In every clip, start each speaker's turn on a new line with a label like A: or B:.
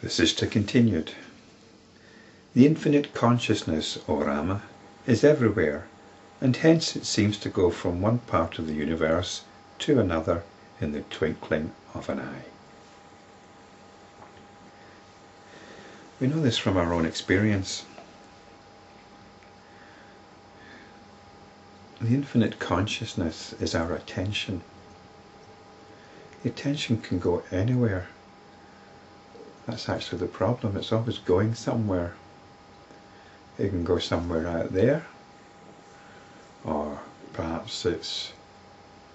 A: Vasishta continued. The infinite consciousness, O Rama, is everywhere, and hence it seems to go from one part of the universe to another in the twinkling of an eye. We know this from our own experience. The infinite consciousness is our attention. The attention can go anywhere. That's actually the problem. It's always going somewhere. It can go somewhere out there, or perhaps it's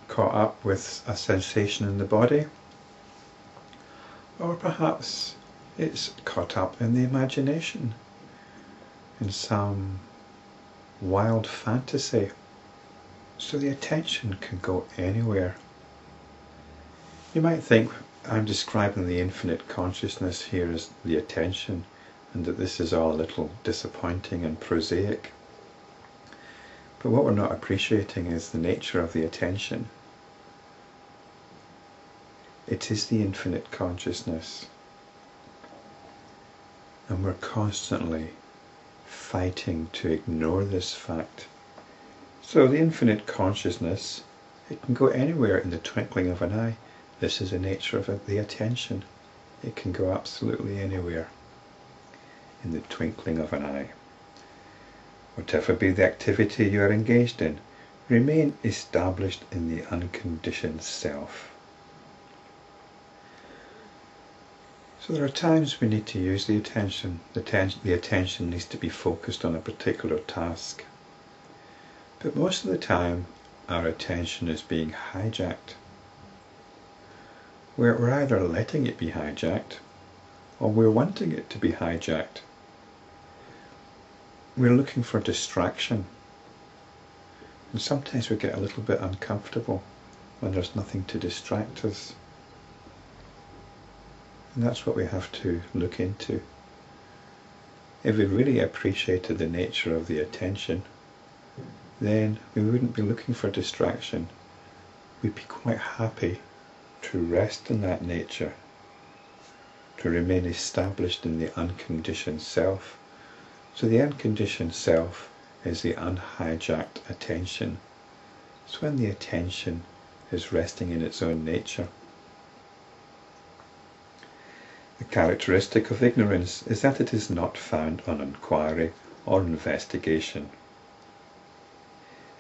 A: caught up with a sensation in the body, or perhaps it's caught up in the imagination, in some wild fantasy. So the attention can go anywhere. You might think I'm describing the infinite consciousness here as the attention, and that this is all a little disappointing and prosaic. But what we're not appreciating is the nature of the attention. It is the infinite consciousness, and we're constantly fighting to ignore this fact. So the infinite consciousness, it can go anywhere in the twinkling of an eye. This is the nature of the attention. It can go absolutely anywhere in the twinkling of an eye. Whatever be the activity you are engaged in, remain established in the unconditioned self. So there are times we need to use the attention. The attention needs to be focused on a particular task. But most of the time, our attention is being hijacked. We're either letting it be hijacked, or we're wanting it to be hijacked. We're looking for distraction. And sometimes we get a little bit uncomfortable when there's nothing to distract us. And that's what we have to look into. If we really appreciated the nature of the attention, then we wouldn't be looking for distraction. We'd be quite happy to rest in that nature, to remain established in the unconditioned self. So the unconditioned self is the unhijacked attention. It's when the attention is resting in its own nature. The characteristic of ignorance is that it is not found on inquiry or investigation.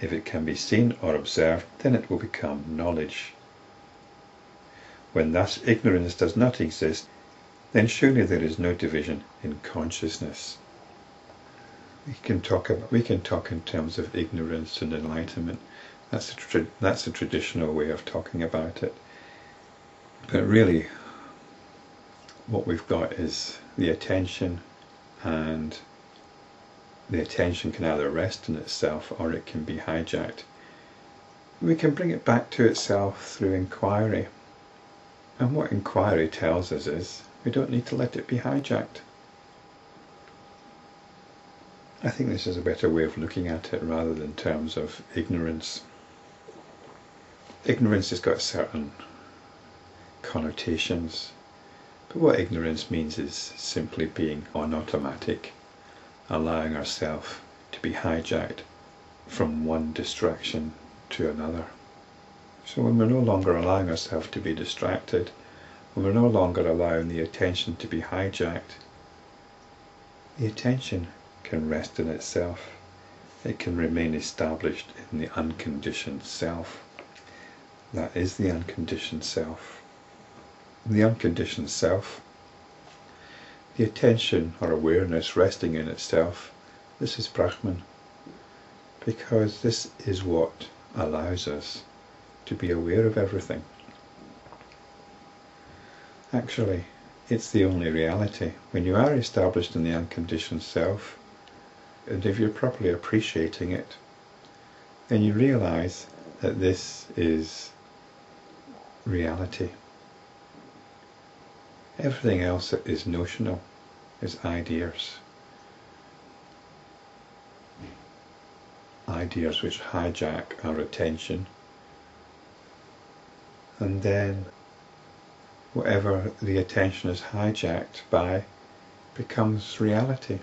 A: If it can be seen or observed, then it will become knowledge. When thus ignorance does not exist, then surely there is no division in consciousness. We can talk in terms of ignorance and enlightenment. That's a traditional way of talking about it. But really, what we've got is the attention, and the attention can either rest in itself or it can be hijacked. We can bring it back to itself through inquiry. And what inquiry tells us is we don't need to let it be hijacked. I think this is a better way of looking at it rather than in terms of ignorance. Ignorance has got certain connotations, but what ignorance means is simply being on automatic, allowing ourselves to be hijacked from one distraction to another. So when we're no longer allowing ourselves to be distracted, when we're no longer allowing the attention to be hijacked, the attention can rest in itself. It can remain established in the unconditioned self. That is the unconditioned self. The unconditioned self, the attention or awareness resting in itself, this is Brahman, because this is what allows us to be aware of everything. Actually, it's the only reality. When you are established in the unconditioned self, and if you're properly appreciating it, then you realize that this is reality. Everything else that is notional is ideas. Ideas which hijack our attention. And then whatever the attention is hijacked by becomes reality.